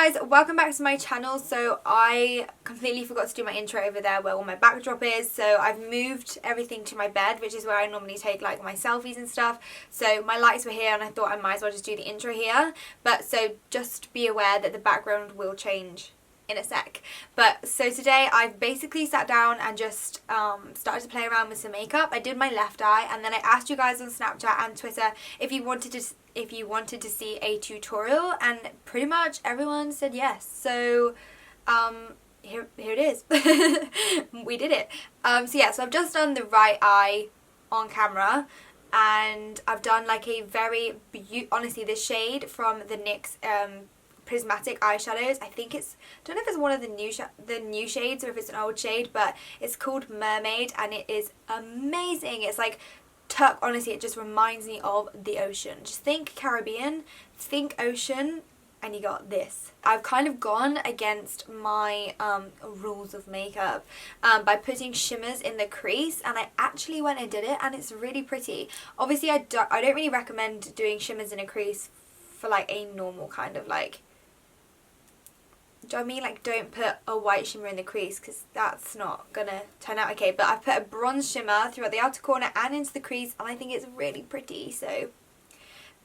guys, welcome back to my channel. So I completely forgot to do my intro over there where all my backdrop is, so I've moved everything to my bed, which is where I normally take like my selfies and stuff. So my lights were here and I thought I might as well just do the intro here, but so just be aware that the background will change in a sec. But so today I've basically sat down and just started to play around with some makeup. I did my left eye and then I asked you guys on Snapchat and Twitter if you wanted to see a tutorial, and pretty much everyone said yes. So here it is. We did it. So yeah, so I've just done the right eye on camera, and I've done like a very honestly, the shade from the NYX prismatic eyeshadows, I think it's, I don't know if it's one of the new shades or if it's an old shade, but it's called Mermaid and it is amazing. It's like honestly, it just reminds me of the ocean. Just think Caribbean, think ocean, and you got this. I've kind of gone against my rules of makeup by putting shimmers in the crease, and I actually went and did it and it's really pretty. Obviously I don't really recommend doing shimmers in a crease for like a normal kind of like, do you know what I mean? Like, don't put a white shimmer in the crease because that's not gonna turn out okay. But I've put a bronze shimmer throughout the outer corner and into the crease, and I think it's really pretty, so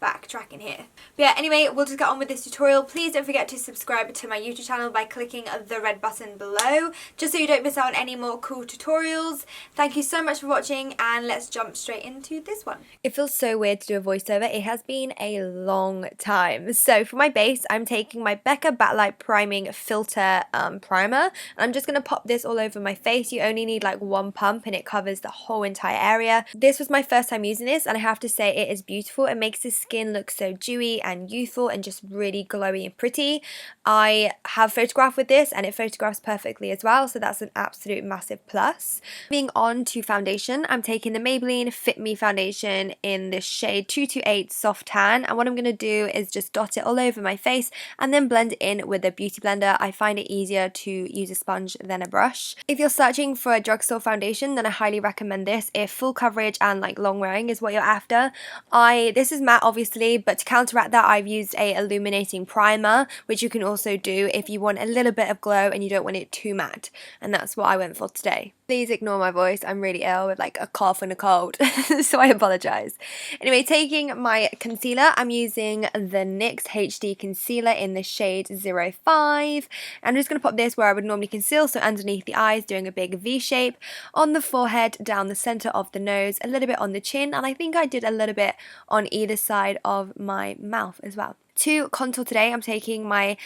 backtracking here. But yeah, anyway, we'll just get on with this tutorial. Please don't forget to subscribe to my YouTube channel by clicking the red button below, just so you don't miss out on any more cool tutorials. Thank you so much for watching, and let's jump straight into this one. It feels so weird to do a voiceover. It has been a long time. So for my base, I'm taking my Becca Backlight Priming Filter Primer, and I'm just going to pop this all over my face. You only need like one pump and it covers the whole entire area. This was my first time using this, and I have to say it is beautiful. It makes this skin looks so dewy and youthful and just really glowy and pretty. I have photographed with this and it photographs perfectly as well, so that's an absolute massive plus. Moving on to foundation, I'm taking the Maybelline Fit Me foundation in this shade 228 Soft Tan, and what I'm going to do is just dot it all over my face and then blend it in with a beauty blender. I find it easier to use a sponge than a brush. If you're searching for a drugstore foundation, then I highly recommend this if full coverage and like long wearing is what you're after. This is matte obviously, but to counteract that I've used a illuminating primer, which you can also do if you want a little bit of glow and you don't want it too matte, and that's what I went for today. Please ignore my voice, I'm really ill with like a cough and a cold, so I apologise. Anyway, taking my concealer, I'm using the NYX HD concealer in the shade 05. I'm just going to pop this where I would normally conceal, so underneath the eyes, doing a big V shape, on the forehead, down the centre of the nose, a little bit on the chin, and I think I did a little bit on either side of my mouth as well. To contour today, I'm taking my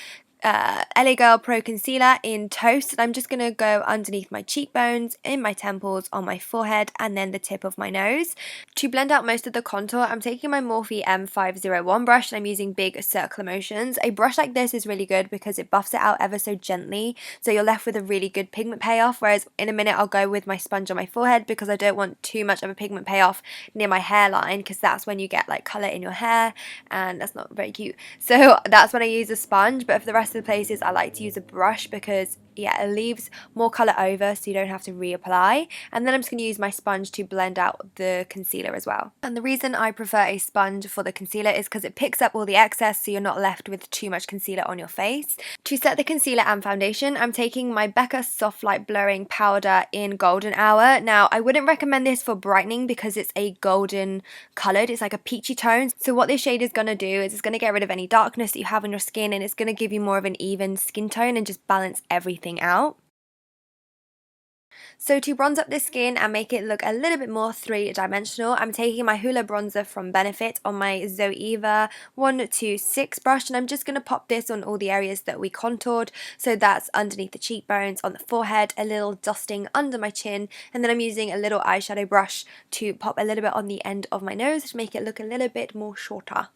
LA Girl Pro Concealer in Toast, and I'm just going to go underneath my cheekbones, in my temples, on my forehead, and then the tip of my nose. To blend out most of the contour, I'm taking my Morphe M515 brush, and I'm using big circular motions. A brush like this is really good because it buffs it out ever so gently, so you're left with a really good pigment payoff, whereas in a minute I'll go with my sponge on my forehead because I don't want too much of a pigment payoff near my hairline, because that's when you get like colour in your hair, and that's not very cute. So that's when I use a sponge, but for the rest of the places I like to use a brush because yeah, it leaves more colour over so you don't have to reapply. And then I'm just going to use my sponge to blend out the concealer as well. And the reason I prefer a sponge for the concealer is because it picks up all the excess so you're not left with too much concealer on your face. To set the concealer and foundation, I'm taking my Becca Soft Light Blurring Powder in Golden Hour. Now, I wouldn't recommend this for brightening because it's a golden coloured, it's like a peachy tone. So what this shade is going to do is it's going to get rid of any darkness that you have on your skin, and it's going to give you more of an even skin tone and just balance everything out. So to bronze up this skin and make it look a little bit more three-dimensional, I'm taking my Hoola bronzer from Benefit on my Zoeva 126 brush, and I'm just going to pop this on all the areas that we contoured. So that's underneath the cheekbones, on the forehead, a little dusting under my chin, and then I'm using a little eyeshadow brush to pop a little bit on the end of my nose to make it look a little bit more shorter.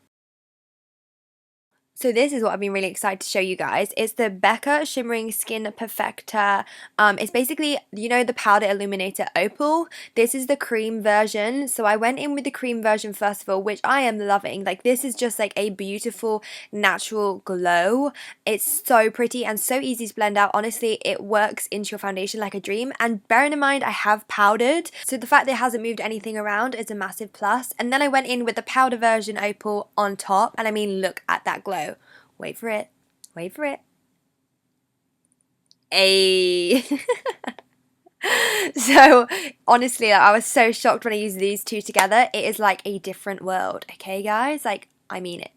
So this is what I've been really excited to show you guys. It's the Becca Shimmering Skin Perfector. It's basically, you know, the powder illuminator opal. This is the cream version. So I went in with the cream version first of all, which I am loving. Like, this is just like a beautiful natural glow. It's so pretty and so easy to blend out. Honestly, it works into your foundation like a dream. And bearing in mind, I have powdered, so the fact that it hasn't moved anything around is a massive plus. And then I went in with the powder version opal on top, and I mean, look at that glow. Wait for it. Wait for it. A. So honestly, like, I was so shocked when I used these two together. It is like a different world, okay guys? Like, I mean it.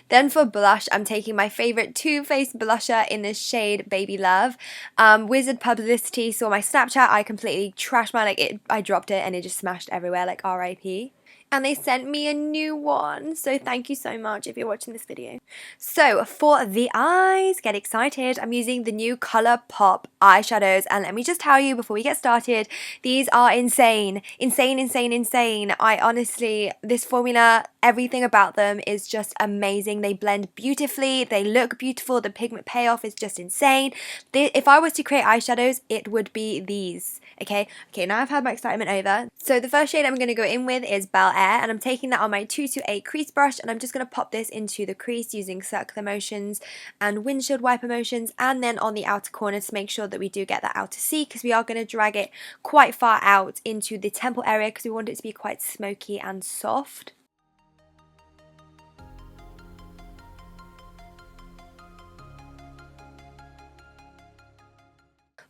Then for blush, I'm taking my favorite Too Faced blusher in this shade Baby Love. Wizard Publicity saw my Snapchat. I completely trashed my, like, I dropped it and it just smashed everywhere, like RIP. And they sent me a new one, so thank you so much if you're watching this video. So for the eyes, get excited. I'm using the new ColourPop eyeshadows, and let me just tell you before we get started, these are insane. Insane, insane, insane. I honestly, this formula, everything about them is just amazing. They blend beautifully, they look beautiful, the pigment payoff is just insane. If I was to create eyeshadows, it would be these. Okay, now I've had my excitement over. So the first shade I'm going to go in with is Bel Air, and I'm taking that on my 228 crease brush, and I'm just going to pop this into the crease using circular motions and windshield wiper motions, and then on the outer corner to make sure that we do get that outer C, because we are going to drag it quite far out into the temple area because we want it to be quite smoky and soft.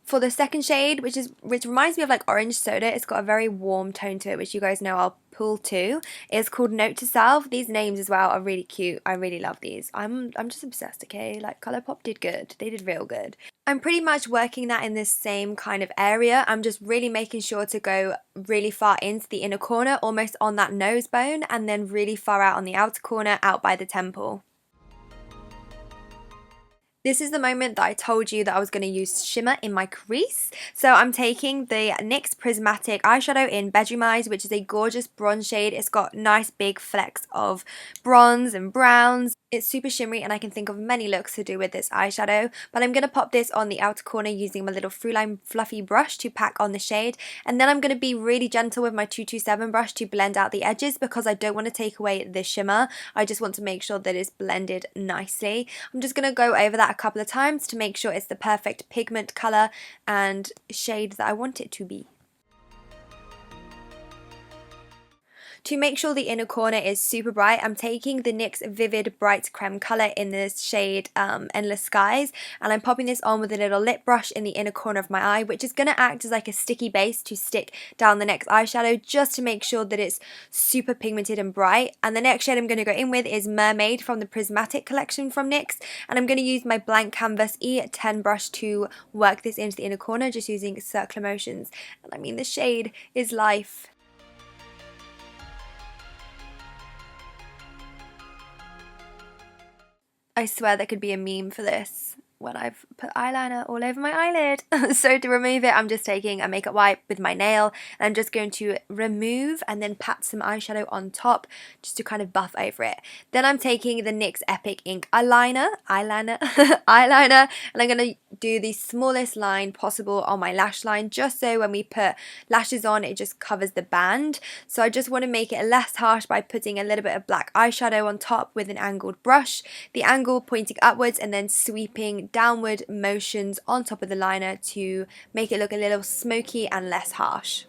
For the second shade, which reminds me of like orange soda, it's got a very warm tone to it, which you guys know I'll pull to. It's called Note to Self. These names as well are really cute. I really love these. I'm just obsessed, okay? Like ColourPop did good. They did real good. I'm pretty much working that in this same kind of area. I'm just really making sure to go really far into the inner corner, almost on that nose bone, and then really far out on the outer corner, out by the temple. This is the moment that I told you that I was going to use shimmer in my crease. So I'm taking the NYX Prismatic eyeshadow in Bedroom Eyes, which is a gorgeous bronze shade. It's got nice big flecks of bronze and browns. It's super shimmery and I can think of many looks to do with this eyeshadow. But I'm going to pop this on the outer corner using my little Fruline fluffy brush to pack on the shade. And then I'm going to be really gentle with my 227 brush to blend out the edges because I don't want to take away the shimmer. I just want to make sure that it's blended nicely. I'm just going to go over that a couple of times to make sure it's the perfect pigment colour and shade that I want it to be. To make sure the inner corner is super bright, I'm taking the NYX Vivid Bright Creme colour in this shade Endless Skies, and I'm popping this on with a little lip brush in the inner corner of my eye, which is going to act as like a sticky base to stick down the next eyeshadow, just to make sure that it's super pigmented and bright. And the next shade I'm going to go in with is Mermaid from the Prismatic collection from NYX, and I'm going to use my blank canvas E10 brush to work this into the inner corner, just using circular motions. And I mean, the shade is life. I swear there could be a meme for this when I've put eyeliner all over my eyelid. So to remove it, I'm just taking a makeup wipe with my nail and I'm just going to remove and then pat some eyeshadow on top just to kind of buff over it. Then I'm taking the NYX Epic Ink eyeliner, eyeliner, and I'm going to do the smallest line possible on my lash line, just so when we put lashes on it just covers the band. So I just want to make it less harsh by putting a little bit of black eyeshadow on top with an angled brush, the angle pointing upwards and then sweeping downward motions on top of the liner to make it look a little smoky and less harsh.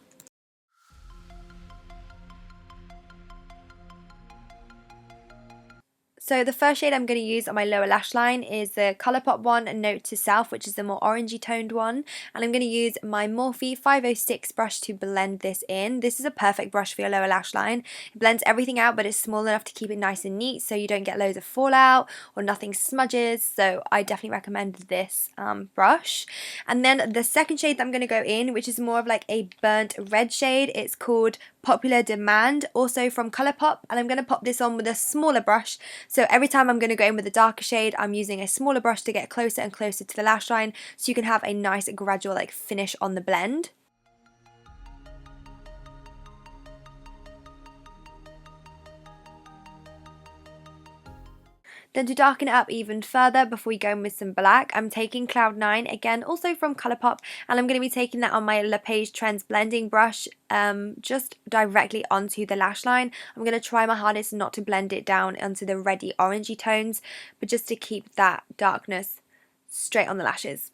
So the first shade I'm going to use on my lower lash line is the ColourPop one, Note to Self, which is the more orangey toned one. And I'm going to use my Morphe 506 brush to blend this in. This is a perfect brush for your lower lash line. It blends everything out, but it's small enough to keep it nice and neat so you don't get loads of fallout or nothing smudges. So I definitely recommend this brush. And then the second shade that I'm going to go in, which is more of like a burnt red shade, it's called Popular Demand, also from ColourPop, and I'm going to pop this on with a smaller brush. So every time I'm going to go in with a darker shade, I'm using a smaller brush to get closer and closer to the lash line so you can have a nice gradual like finish on the blend. Then to darken it up even further before we go in with some black, I'm taking Cloud 9, again also from ColourPop, and I'm going to be taking that on my Le Page Trends blending brush just directly onto the lash line. I'm going to try my hardest not to blend it down onto the reddy orangey tones, but just to keep that darkness straight on the lashes.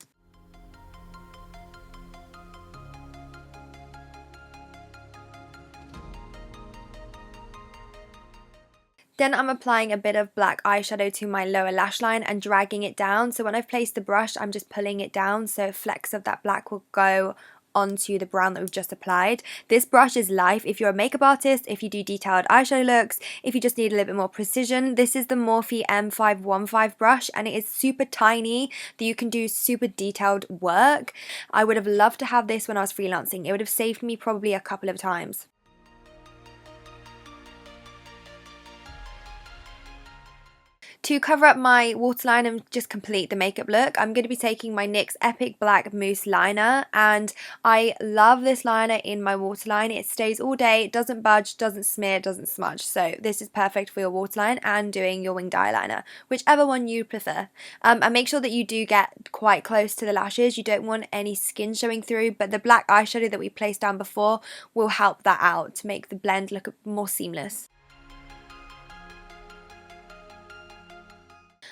Then I'm applying a bit of black eyeshadow to my lower lash line and dragging it down. So when I've placed the brush, I'm just pulling it down so flecks of that black will go onto the brown that we've just applied. This brush is life if you're a makeup artist, if you do detailed eyeshadow looks, if you just need a little bit more precision. This is the Morphe M515 brush and it is super tiny that you can do super detailed work. I would have loved to have this when I was freelancing. It would have saved me probably a couple of times. To cover up my waterline and just complete the makeup look, I'm going to be taking my NYX Epic Black Mousse Liner, and I love this liner in my waterline. It stays all day, it doesn't budge, doesn't smear, doesn't smudge, so this is perfect for your waterline and doing your winged eyeliner, whichever one you prefer. And make sure that you do get quite close to the lashes. You don't want any skin showing through, but the black eyeshadow that we placed down before will help that out to make the blend look more seamless.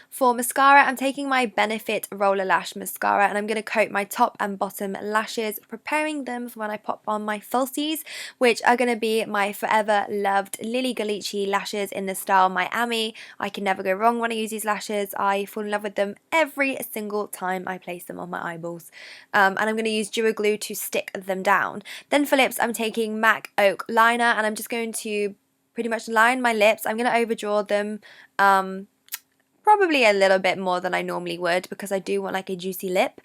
For mascara, I'm taking my Benefit Roller Lash Mascara and I'm going to coat my top and bottom lashes, preparing them for when I pop on my falsies, which are going to be my forever loved Lily Ghalichi lashes in the style Miami. I can never go wrong when I use these lashes. I fall in love with them every single time I place them on my eyeballs. And I'm going to use Duo Glue to stick them down. Then for lips, I'm taking MAC Oak Liner and I'm just going to pretty much line my lips. I'm going to overdraw them. Probably a little bit more than I normally would because I do want like a juicy lip.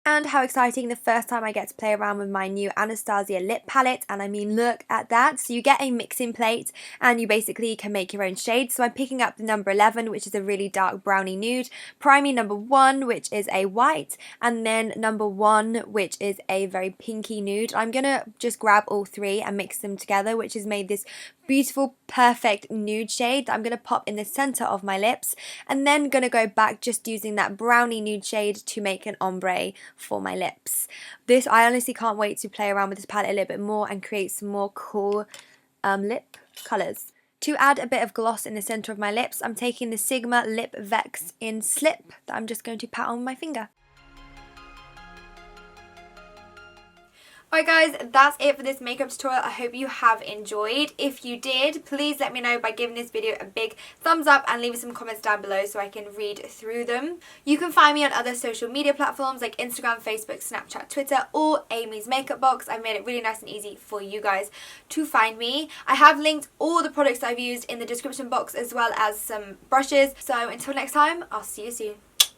And how exciting, the first time I get to play around with my new Anastasia lip palette, and I mean look at that. So you get a mixing plate and you basically can make your own shades. So I'm picking up the number 11, which is a really dark brownie nude, primary number 1, which is a white, and then number 1, which is a very pinky nude. I'm gonna just grab all three and mix them together, which has made this beautiful perfect nude shade that I'm going to pop in the center of my lips, and then going to go back just using that brownie nude shade to make an ombre for my lips. I honestly can't wait to play around with this palette a little bit more and create some more cool lip colours. To add a bit of gloss in the center of my lips, I'm taking the Sigma Lip Vex in Slip that I'm just going to pat on my finger. Alright guys, that's it for this makeup tutorial. I hope you have enjoyed. If you did, please let me know by giving this video a big thumbs up and leave some comments down below so I can read through them. You can find me on other social media platforms like Instagram, Facebook, Snapchat, Twitter, or Amy's Makeup Box. I've made it really nice and easy for you guys to find me. I have linked all the products I've used in the description box as well as some brushes. So until next time, I'll see you soon.